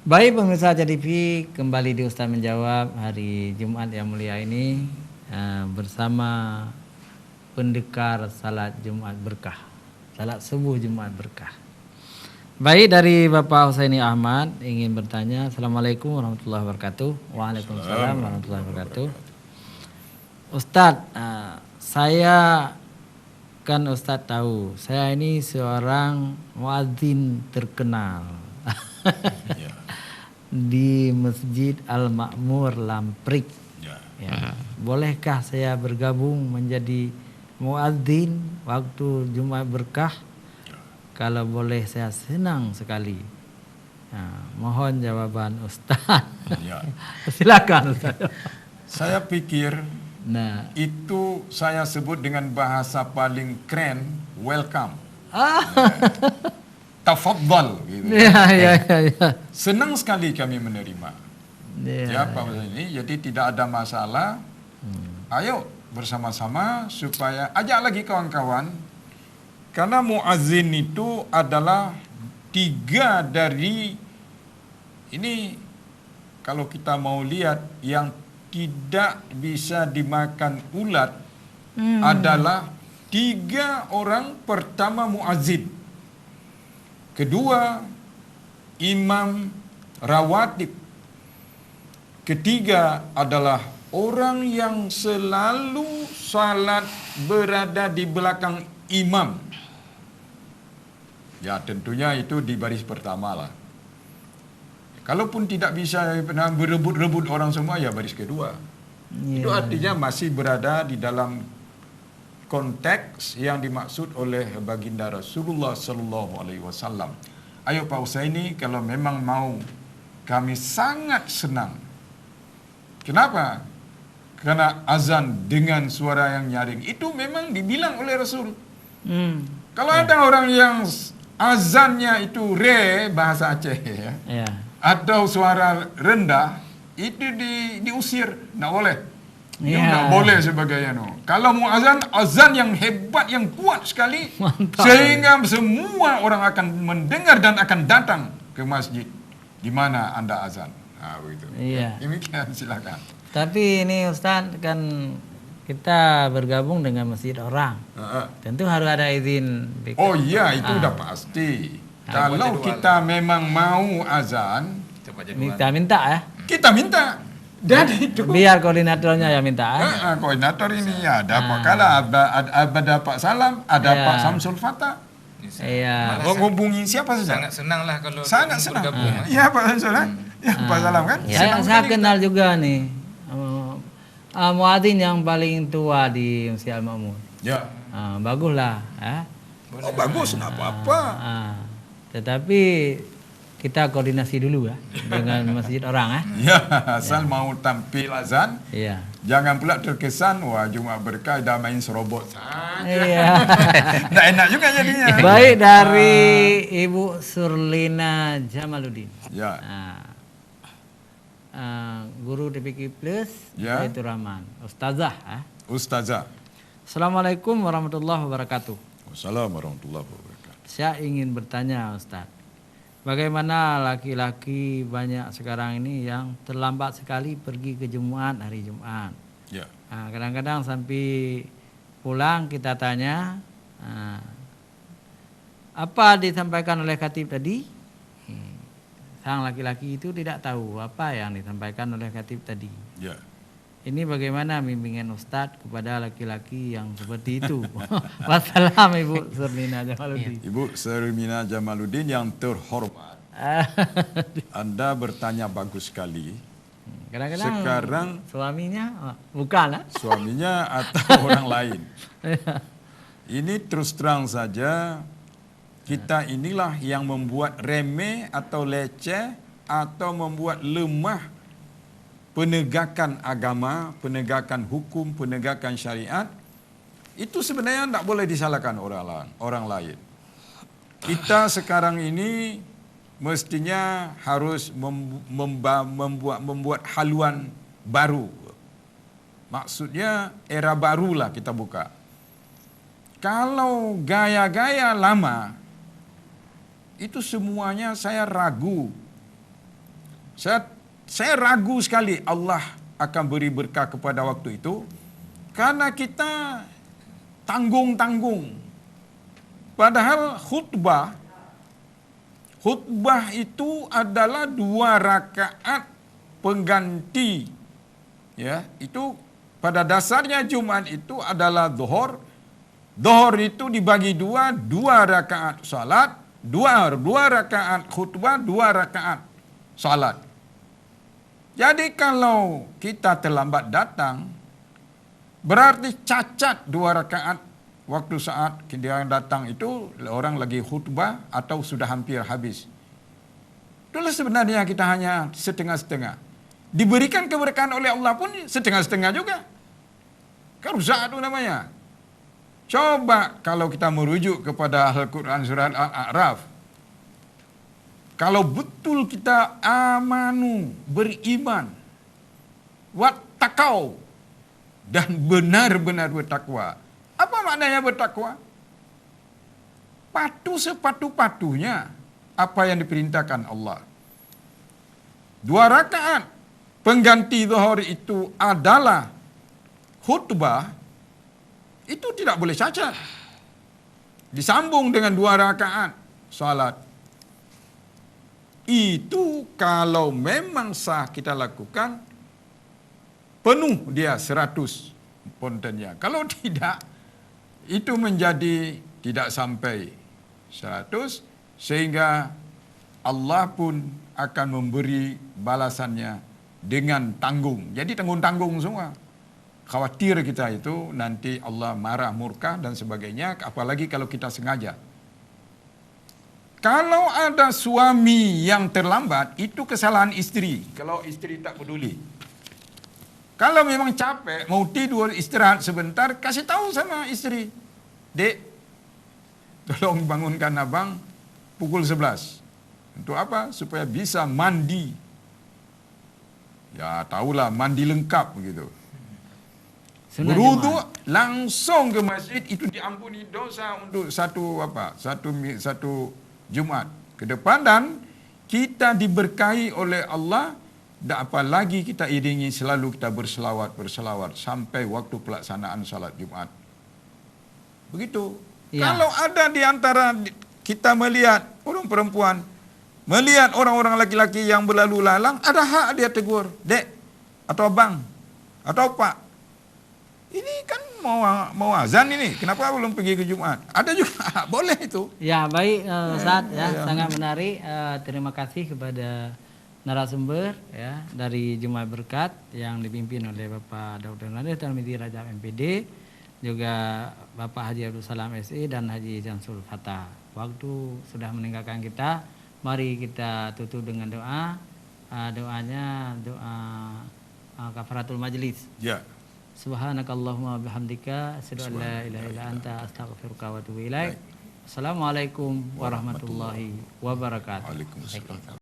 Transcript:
Baik pemirsa JTV, kembali di Ustaz Menjawab hari Jumat yang mulia ini bersama pendekar salat Jumat berkah, salat subuh Jumat berkah. Baik, dari Bapak Husaini Ahmad ingin bertanya. Assalamualaikum warahmatullahi wabarakatuh. Waalaikumsalam warahmatullahi wabarakatuh. Ustadz, saya kan Ustadz tahu, saya ini seorang muadzin terkenal. Ya. Di Masjid Al-Ma'mur Lamprik. Ya. Bolehkah saya bergabung menjadi muadzin waktu Jumat berkah? Kalau boleh saya senang sekali. Mohon jawaban Ustaz. Ya. Silakan Ustaz. Saya pikir Nah, itu saya sebut dengan bahasa paling keren, welcome. Tafadhal gitu. ya. Senang sekali kami menerima. Ya. Pak ini, jadi tidak ada masalah. Ayo bersama-sama supaya ajak lagi kawan-kawan. Karena muazzin itu adalah 3 dari ini, kalau kita mau lihat yang tidak bisa dimakan ulat adalah 3 orang. Pertama muazzin, kedua imam rawatib, ketiga adalah orang yang selalu salat berada di belakang imam. Ya tentunya itu di baris pertama lah. Kalaupun tidak bisa berebut-rebut orang semua, ya baris kedua. Itu artinya masih berada di dalam konteks yang dimaksud oleh baginda Rasulullah Sallallahu Alaihi Wasallam. Ayo Pak Husaini, kalau memang mau, kami sangat senang. Kenapa? Karena azan dengan suara yang nyaring itu memang dibilang oleh Rasul. Kalau ada orang yang azannya itu re, bahasa Aceh ya, atau suara rendah, itu diusir, nggak boleh. Itu nggak boleh sebagai Kalau mau azan yang hebat, yang kuat sekali. Mantap. Sehingga semua orang akan mendengar dan akan datang ke masjid di mana Anda azan. Begitu. Iya. Demikian, silakan. Tapi ini Ustaz, kan kita bergabung dengan masjid orang. Tentu harus ada izin. Oh iya, itu udah pasti. Kalau kita memang mau azan, minta ya. Kita minta. Dan itu biar koordinatornya yang minta. Koordinator ini ada Pak Kala, ada Pak Salam, ada Pak Samsul Fatah. Iya. Menghubungi siapa saja. Sangat senang lah kalau sangat senang. Iya Pak Samsul, ya Pak Salam kan. Saya kenal juga nih muadzin yang paling tua di Masjid Al-Ma'mur. Ya. Baguslah. Oh bagus, nggak apa-apa. Tetapi kita koordinasi dulu ya dengan masjid orang ya. Asal mau tampil azan. Iya. Jangan pula terkesan wah Jumat berkah dah main serobot saja. Iya. Nggak enak juga jadinya. Baik, dari Ibu Surlina Jamaluddin. Ya. Guru DPQ Plus, Baitur Rahman. Ustazah. Ustazah. Assalamualaikum warahmatullahi wabarakatuh. Wassalamualaikum warahmatullahi wabarakatuh. Saya ingin bertanya Ustaz, bagaimana laki-laki banyak sekarang ini yang terlambat sekali pergi ke Jumat, hari Jumat. Ya. Kadang-kadang sampai pulang kita tanya, apa disampaikan oleh khatib tadi? Sang laki-laki itu tidak tahu apa yang disampaikan oleh khatib tadi. Ya. Ini bagaimana bimbingan Ustadz kepada laki-laki yang seperti itu? Wassalam Ibu Surlina Jamaluddin. Ibu Surlina Jamaluddin yang terhormat. Anda bertanya bagus sekali. Kadang-kadang sekarang suaminya bukan suaminya atau orang lain. Ini terus terang saja, kita inilah yang membuat remeh atau leceh atau membuat lemah penegakan agama, penegakan hukum, penegakan syariat. Itu sebenarnya tidak boleh disalahkan orang lain. Kita sekarang ini mestinya harus membuat haluan baru. Maksudnya era barulah kita buka. Kalau gaya-gaya lama, itu semuanya saya ragu Saya ragu sekali Allah akan beri berkah kepada waktu itu karena kita tanggung-tanggung. Padahal khutbah itu adalah 2 rakaat pengganti. Ya, itu pada dasarnya Jumat itu adalah zuhur. Zuhur itu dibagi 2 rakaat salat, 2 rakaat khutbah, 2 rakaat salat. Jadi kalau kita terlambat datang, berarti cacat 2 rakaat waktu saat dia datang itu orang lagi khutbah atau sudah hampir habis. Itulah sebenarnya kita hanya setengah-setengah. Diberikan keberkahan oleh Allah pun setengah-setengah juga. Kan rusak itu namanya. Coba kalau kita merujuk kepada Al-Quran surat Al-A'raf. Kalau betul kita amanu, beriman, wattaqau, dan benar-benar bertakwa. Apa maknanya bertakwa? Patuh sepatuh-patuhnya apa yang diperintahkan Allah. 2 rakaat pengganti zuhur itu adalah khutbah, itu tidak boleh cacat. Disambung dengan 2 rakaat salat. Itu kalau memang sah kita lakukan, penuh dia 100 pontennya. Kalau tidak, itu menjadi tidak sampai 100, sehingga Allah pun akan memberi balasannya dengan tanggung. Jadi tanggung-tanggung semua. Khawatir kita itu nanti Allah marah, murka dan sebagainya, apalagi kalau kita sengaja. Kalau ada suami yang terlambat, itu kesalahan istri. Kalau istri tak peduli. Kalau memang capek, mau tidur, istirahat sebentar, kasih tahu sama istri. Dek, tolong bangunkan abang pukul 11. Untuk apa? Supaya bisa mandi. Ya, tahulah mandi lengkap begitu. Berwudu langsung ke masjid, itu diampuni dosa untuk satu Jumat ke depan, dan kita diberkahi oleh Allah. Dan apalagi kita iringi selalu kita berselawat sampai waktu pelaksanaan salat Jumat. Begitu. Ya. Kalau ada di antara kita melihat orang perempuan, melihat orang-orang laki-laki yang berlalu lalang, ada hak dia tegur, dek, atau abang, atau pak. Ini kan mau azan ini, kenapa belum pergi ke Jumat? Ada juga, boleh itu. Ya, baik Ustaz, sangat menarik. Terima kasih kepada narasumber ya dari Jumat Berkat yang dipimpin oleh Bapak Daud Nadir Tarmizi Rajab MPD, juga Bapak Haji Abdul Salam SE dan Haji Jamsul Fatah. Waktu sudah meninggalkan kita, mari kita tutup dengan doa. Doanya doa kafaratul majlis. Ya. Subhanakallahumma bihamdika asyhadu an la ilaha illa anta astaghfiruka wa atubu ilaik. Assalamualaikum warahmatullahi wabarakatuh. Waalaikumsalam.